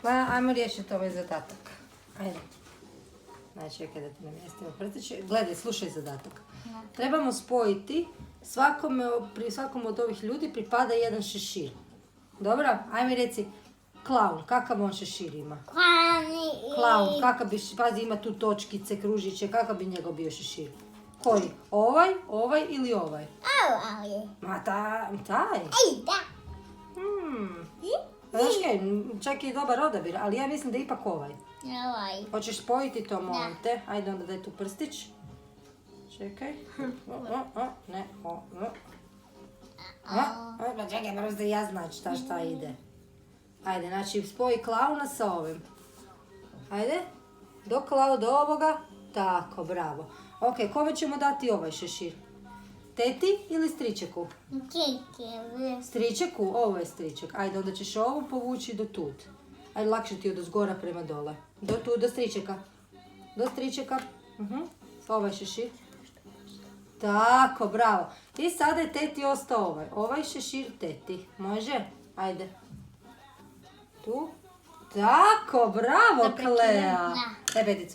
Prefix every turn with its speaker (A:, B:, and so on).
A: Ajmo riješiti ovaj zadatak. Ajde. Znači, čekaj da ti namjestimo prstiće. Gledaj, slušaj zadatak. Trebamo spojiti, pri svakom od ovih ljudi pripada jedan šešir. Dobro? Ajme reci, klaun, kakav on šešir ima? Klaun, kakav bi, pazi ima tu točkice, kružiće, kakav bi njegov bio šešir? Koji? Ovaj ili ovaj? Ma taj? Znaš kaj, čak i dobar odabir, ali ja mislim da je ipak ovaj. Hoćeš spojiti to, molim te? Ajde onda daj tu prstić. Čekaj. Ne, čekaj, moram da ja znači šta ide. Ajde, znači spoji klauna sa ovim. Ajde. Do ovoga. Tako, bravo. Ok, kome ćemo dati ovaj šešir? Teti ili stričeku? Stričeku? Ovo je striček. Ajde, onda ćeš ovu povući do tud. Ajde, lakše ti je od zgora prema dole. Do tu, do stričeka. Do stričeka. Ovaj šešir. Tako, bravo. I sada je teti ostao ovaj. Ovaj šešir teti. Može? Ajde. Tu. Tako, bravo, Klea. Bedico.